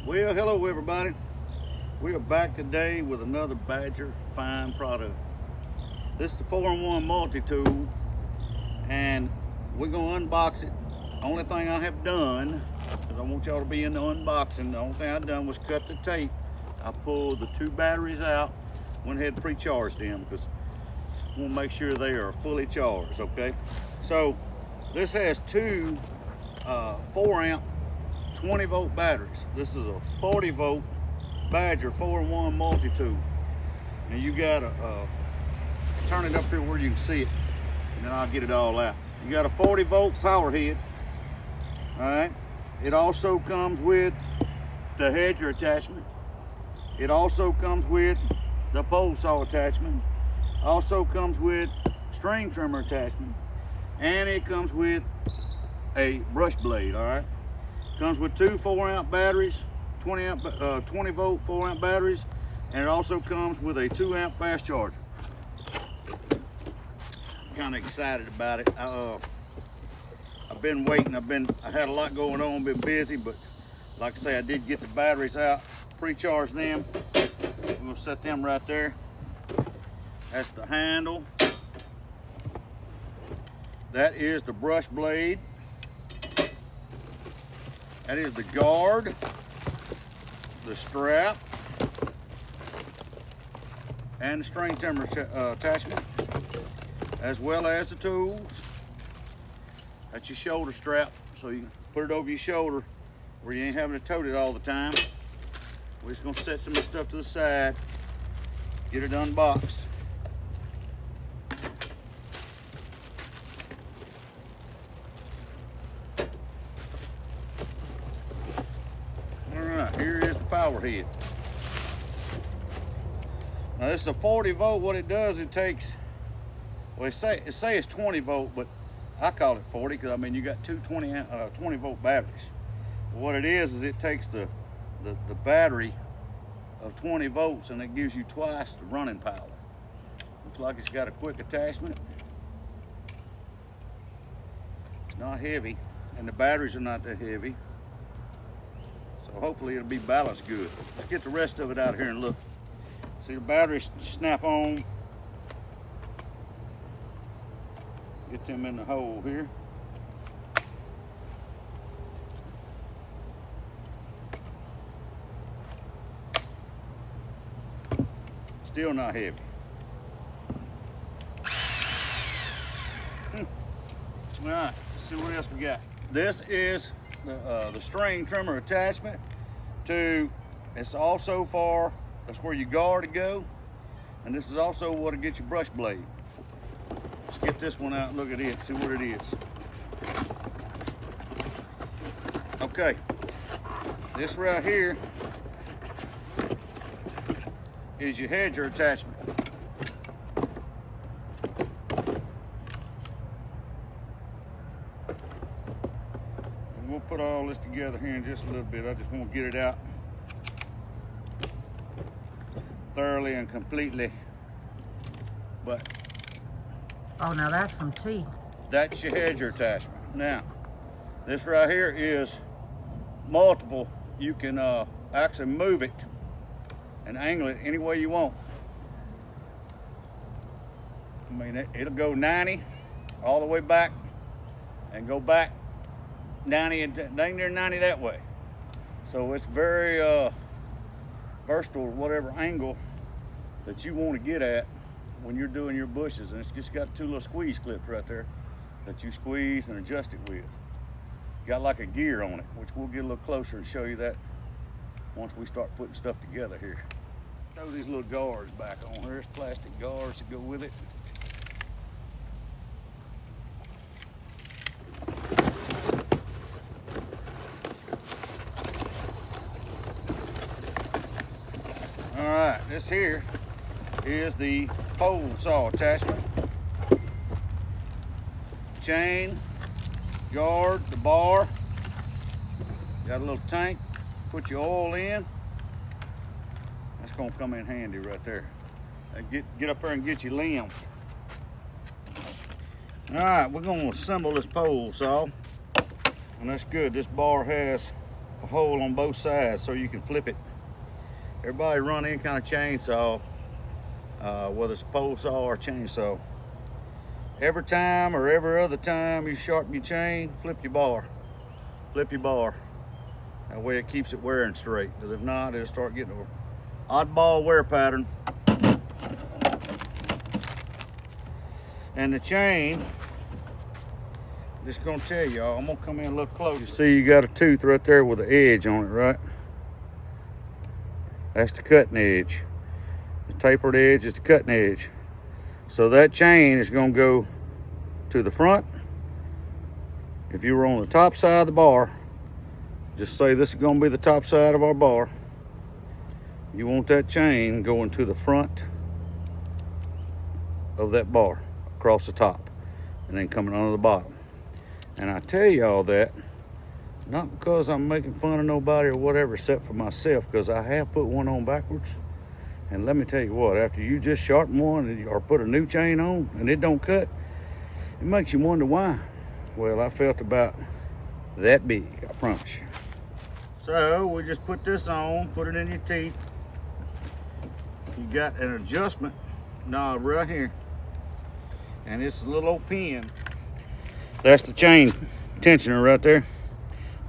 Well, hello everybody. We are back today with another Badger Fine product. This is the 4-in-1 multi-tool, and we're gonna unbox it. Only thing I have done, because I want y'all to be in the unboxing, the only thing I've done was cut the tape. I pulled the 2 batteries out, went ahead and pre-charged them because I want to make sure they are fully charged, okay? So this has 2 4-amp 20-volt batteries. This is a 40-volt Badger 4-in-1 multi-tool. And you gotta turn it up here where you can see it, and then I'll get it all out. You got a 40-volt power head. All right. It also comes with the hedger attachment. It also comes with the pole saw attachment. Also comes with string trimmer attachment, and it comes with a brush blade. All right. Comes with 2 4-amp batteries, 20 volt 4-amp batteries, and it also comes with a 2-amp fast charger. I'm kind of excited about it. I've been waiting. I had a lot going on, been busy, but like I say, I did get the batteries out, pre-charge them. I'm gonna set them right there. That's the handle. That is the brush blade. That is the guard, the strap, and the string trimmer attachment, as well as the tools. That's your shoulder strap, so you can put it over your shoulder where you ain't having to tote it all the time. We're just gonna set some of the stuff to the side, get it unboxed. Here is the power head. Now this is a 40 volt. What it does, it takes, well, it say it's 20 volt, but I call it 40 because I mean you got 2 20 volt batteries. But what it is it takes the battery of 20 volts and it gives you twice the running power. Looks like it's got a quick attachment. It's not heavy, and the batteries are not that heavy. So hopefully it'll be balanced good. Let's get the rest of it out here and look. See the batteries snap on. Get them in the hole here. Still not heavy. All right, let's see what else we got. This is the string trimmer attachment to, it's also for, that's where your guard to go, and this is also what to get your brush blade. Let's get this one out and look at it, see what it is. Okay, this right here is your hedger attachment. We'll put all this together here in just a little bit. I just want to get it out thoroughly and completely. But oh, now that's some teeth. That's your hedger attachment. Now, this right here is multiple. You can actually move it and angle it any way you want. I mean, it'll go 90 all the way back and go back 90 and dang near 90 that way. So it's very versatile, whatever angle that you want to get at when you're doing your bushes. And it's just got 2 little squeeze clips right there that you squeeze and adjust it with. Got like a gear on it, which we'll get a little closer and show you that once we start putting stuff together here. Throw these little guards back on here. There's plastic guards to go with it. All right, this here is the pole saw attachment. Chain, guard, the bar. Got a little tank, put your oil in. That's gonna come in handy right there. Get up there and get your limbs. All right, we're gonna assemble this pole saw. And that's good. This bar has a hole on both sides so you can flip it. Everybody run any kind of chainsaw, whether it's a pole saw or a chainsaw. Every time or every other time you sharpen your chain, flip your bar. Flip your bar. That way it keeps it wearing straight. Because if not, it'll start getting an oddball wear pattern. And the chain, just gonna tell y'all, I'm gonna come in a little closer. You see you got a tooth right there with an edge on it, right? That's the cutting edge. The tapered edge is the cutting edge. So that chain is gonna go to the front. If you were on the top side of the bar, just say this is gonna be the top side of our bar. You want that chain going to the front of that bar, across the top, and then coming under the bottom. And I tell y'all that, not because I'm making fun of nobody or whatever, except for myself, because I have put one on backwards. And let me tell you what, after you just sharpen one or put a new chain on and it don't cut, it makes you wonder why. Well, I felt about that big, I promise you. So we just put this on, put it in your teeth. You got an adjustment knob right here. And it's a little old pin. That's the chain tensioner right there.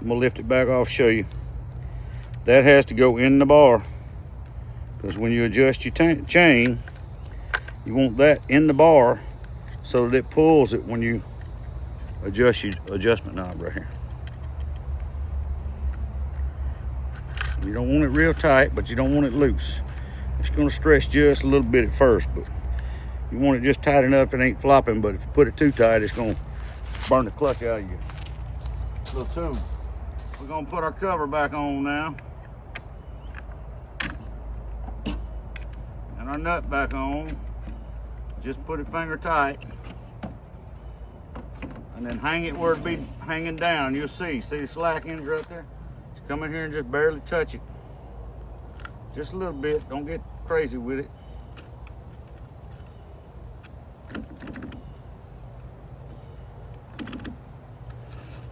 I'm gonna lift it back off, show you. That has to go in the bar, because when you adjust your chain, you want that in the bar so that it pulls it when you adjust your adjustment knob right here. You don't want it real tight, but you don't want it loose. It's gonna stretch just a little bit at first, but you want it just tight enough it ain't flopping. But if you put it too tight, it's gonna burn the cluck out of your little tube. We're gonna put our cover back on now. And our nut back on. Just put it finger tight. And then hang it where it be hanging down. You'll see the slack in it right there? Just come in here and just barely touch it. Just a little bit, don't get crazy with it.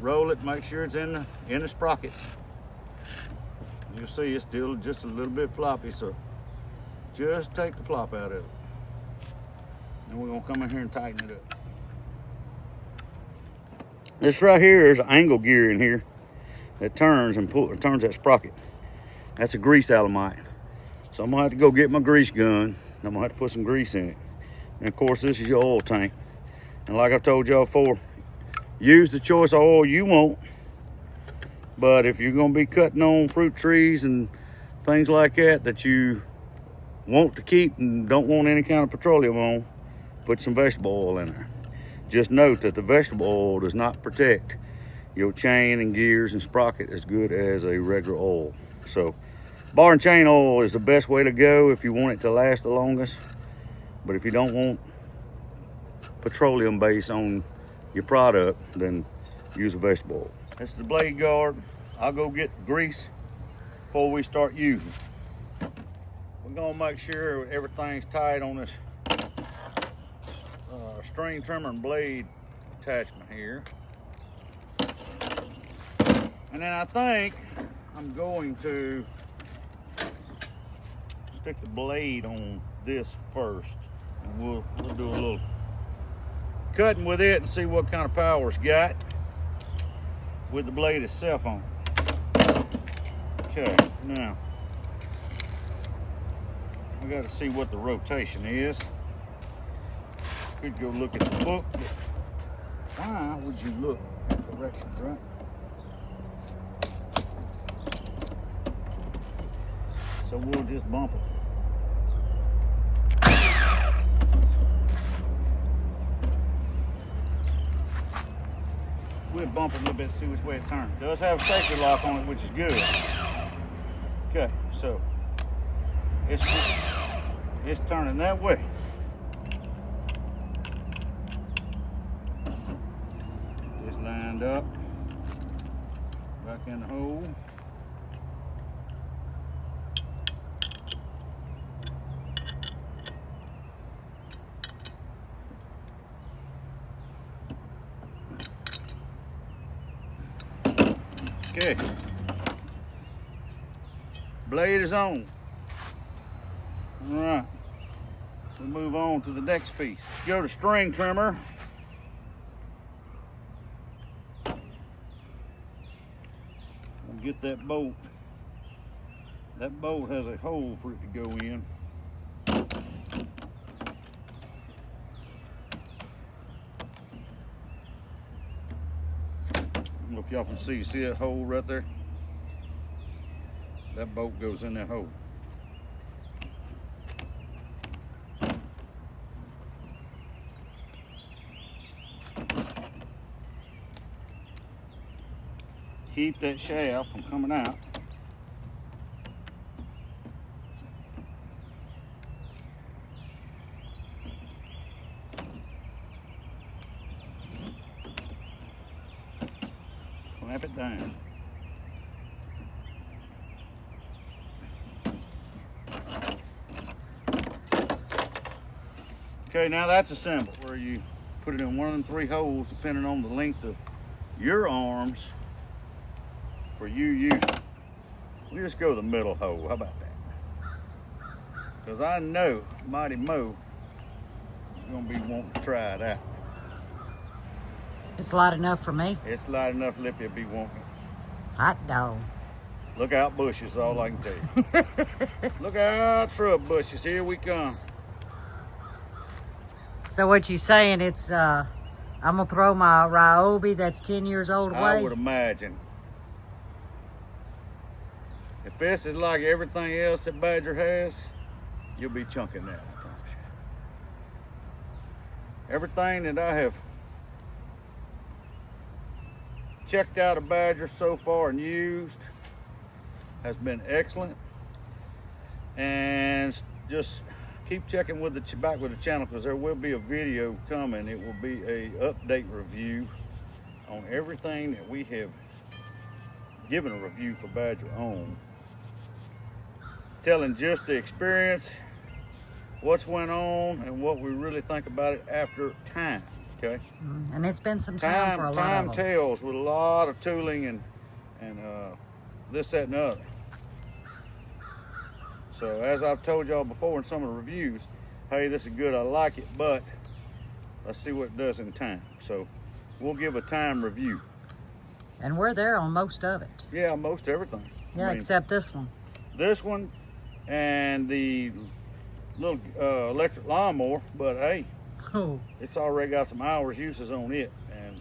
Roll it, make sure it's in the sprocket. You'll see it's still just a little bit floppy, so just take the flop out of it. And we're gonna come in here and tighten it up. This right here is an angle gear in here that turns and turns that sprocket. That's a grease alamite. So I'm gonna have to go get my grease gun. And I'm gonna have to put some grease in it. And of course, this is your oil tank. And like I've told y'all before, use the choice of oil you want. But if you're gonna be cutting on fruit trees and things like that you want to keep and don't want any kind of petroleum on, put some vegetable oil in there. Just note that the vegetable oil does not protect your chain and gears and sprocket as good as a regular oil. So bar and chain oil is the best way to go if you want it to last the longest. But if you don't want petroleum base on your product, then use a vegetable oil. That's the blade guard. I'll go get grease before we start using. We're gonna make sure everything's tight on this string trimmer and blade attachment here. And then I think I'm going to stick the blade on this first. And we'll do a little cutting with it and see what kind of power it's got with the blade itself on. Okay, now I got to see what the rotation is. Could go look at the book, but why would you look at directions, right? So we'll just bump it. We'll bump it a little bit, see which way it turns. It does have a safety lock on it, which is good. Okay, so it's turning that way. Just lined up, back in the hole. Okay, Blade is on. All right. We'll move on to the next piece. Go to string trimmer. We'll get that bolt. That bolt has a hole for it to go in. I don't know if y'all can see that hole right there? That bolt goes in that hole. Keep that shaft from coming out. Clamp it down. Okay, now that's assembled, where you put it in one of them 3 holes depending on the length of your arms for you using. We just go the middle hole. How about that? Because I know Mighty Mo is going to be wanting to try it out. It's light enough for me. It's light enough Lippy will be wanting. Hot dog. Look out bushes, all I can tell you. Look out shrub bushes, here we come. So what you saying, it's, I'm gonna throw my Ryobi that's 10 years old away? I would imagine. If this is like everything else that Badger has, you'll be chunking that, I promise you. Everything that I have checked out of Badger so far and used has been excellent. And just keep checking with back with the channel, because there will be a video coming. It will be a update review on everything that we have given a review for Badger on, telling just the experience, what's went on, and what we really think about it after time. Okay. And it's been some time for a lot of them. Time tells with a lot of tooling and this, that, and the other. So as I've told y'all before in some of the reviews, hey, this is good, I like it, but let's see what it does in time. So we'll give a time review. And we're there on most of it. Yeah, most everything. Yeah, except this one. This one and the little electric lawnmower, but hey, it's already got some hours uses on it, and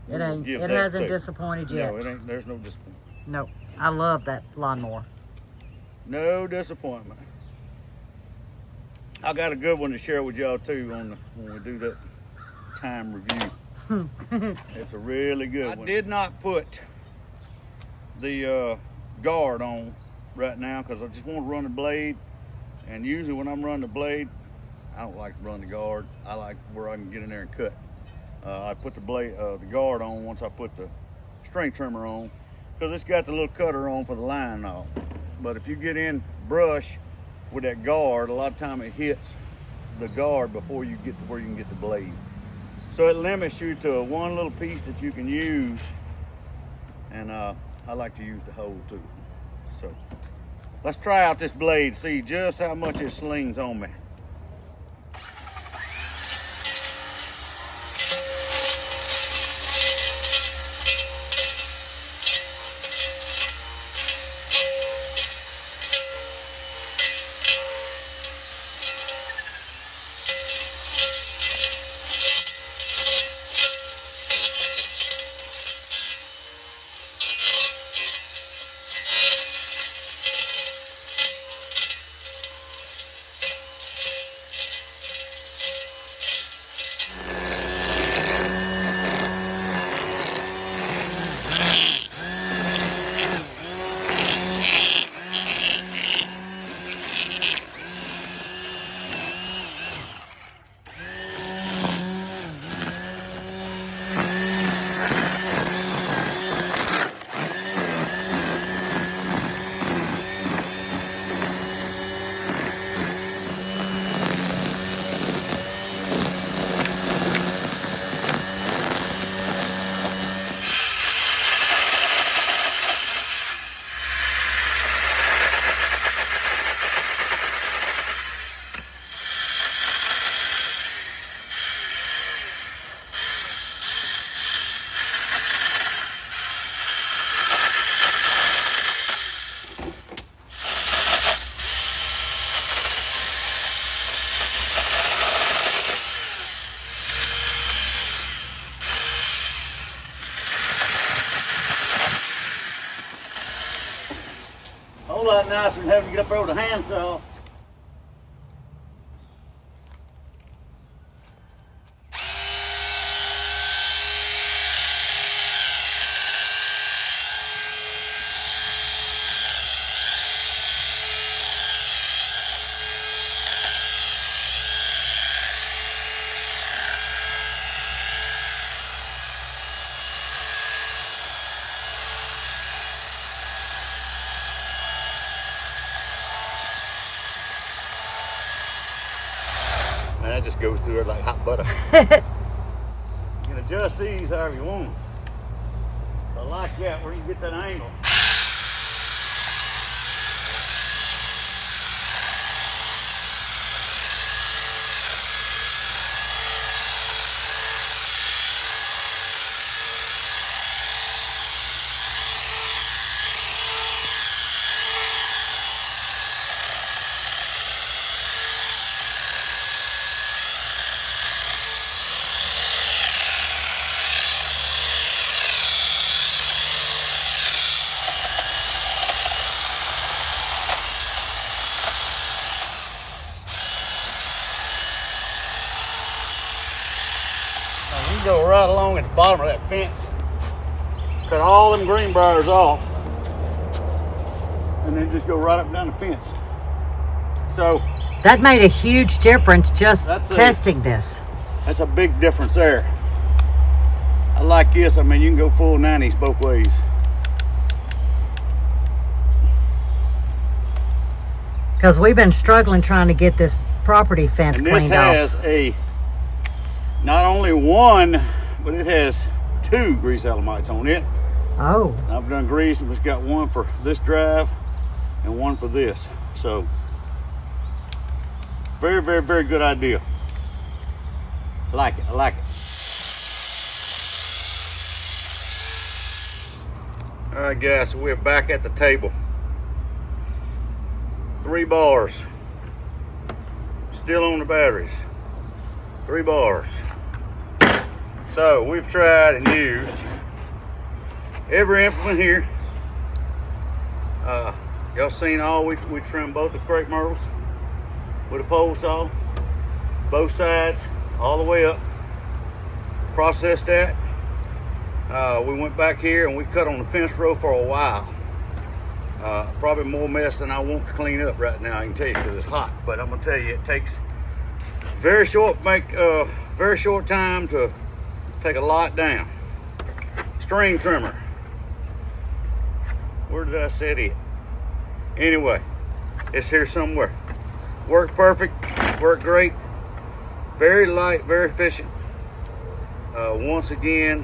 it hasn't disappointed yet. No, it ain't. There's no disappointment. Nope. I love that lawnmower. No disappointment. I got a good one to share with y'all too when we do that time review. It's a really good one. I did not put the guard on right now because I just want to run the blade, and usually when I'm running the blade, I don't like to run the guard. I like where I can get in there and cut. I put the guard on once I put the string trimmer on, because it's got the little cutter on for the line and all. But if you get in brush with that guard, a lot of time it hits the guard before you get to where you can get the blade. So it limits you to one little piece that you can use, and I like to use the whole too. So let's try out this blade, see just how much it slings on me. whole lot nicer than having to get up there with a handsaw. Man, that just goes through there like hot butter. You can adjust these however you want. So I like that, where you get that angle. You go right along at the bottom of that fence, cut all them green briars off, and then just go right up and down the fence. So That made a huge difference just That's testing this. that's a big difference there. I like this. I mean, you can go full 90s both ways. Because we've been struggling trying to get this property fence And this cleaned off. has a not only one, but it has 2 grease alamites on it. Oh, I've done grease, and it's got one for this drive and one for this. So very, very, very good idea. I like it. I like it. All right, guys, so we're back at the table. 3 bars. Still on the batteries. 3 bars. So we've tried and used every implement here. Y'all seen all we trimmed both the crepe myrtles with a pole saw, both sides, all the way up. Processed that. We went back here and we cut on the fence row for a while. Probably more mess than I want to clean up right now, I can tell you, because it's hot. But I'm gonna tell you, it takes very short time to take a lot down. String trimmer. Where did I set it? Anyway, it's here somewhere. Worked perfect, worked great. Very light, very efficient. Once again,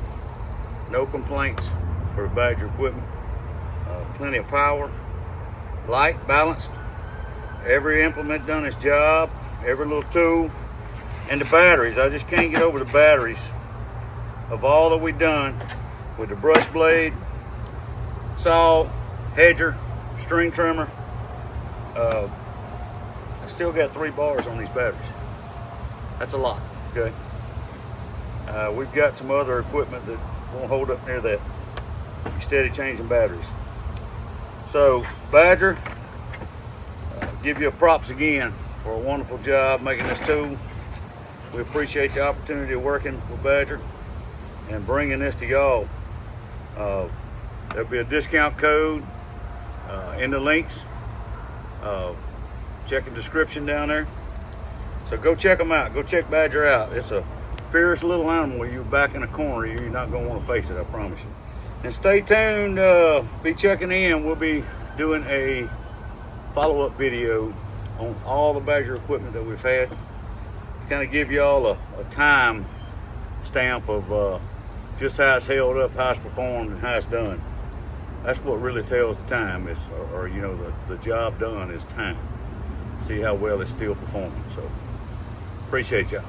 no complaints for the Badger equipment. Plenty of power, light, balanced. Every implement done its job, every little tool. And the batteries, I just can't get over the batteries of all that we've done with the brush blade, saw, hedger, string trimmer. I still got 3 bars on these batteries. That's a lot, okay? We've got some other equipment that won't hold up near that. You're steady changing batteries. So, Badger, give you a props again for a wonderful job making this tool. We appreciate the opportunity of working with Badger and bringing this to y'all. There'll be a discount code in the links. Check the description down there. So go check them out. Go check Badger out. It's a fierce little animal. You're back in a corner. You're not going to want to face it, I promise you. And stay tuned. Be checking in. We'll be doing a follow-up video on all the Badger equipment that we've had. Kind of give y'all a time stamp of just how it's held up, how it's performed, and how it's done. That's what really tells the time, is, or you know, the job done is time. See how well it's still performing. So appreciate y'all.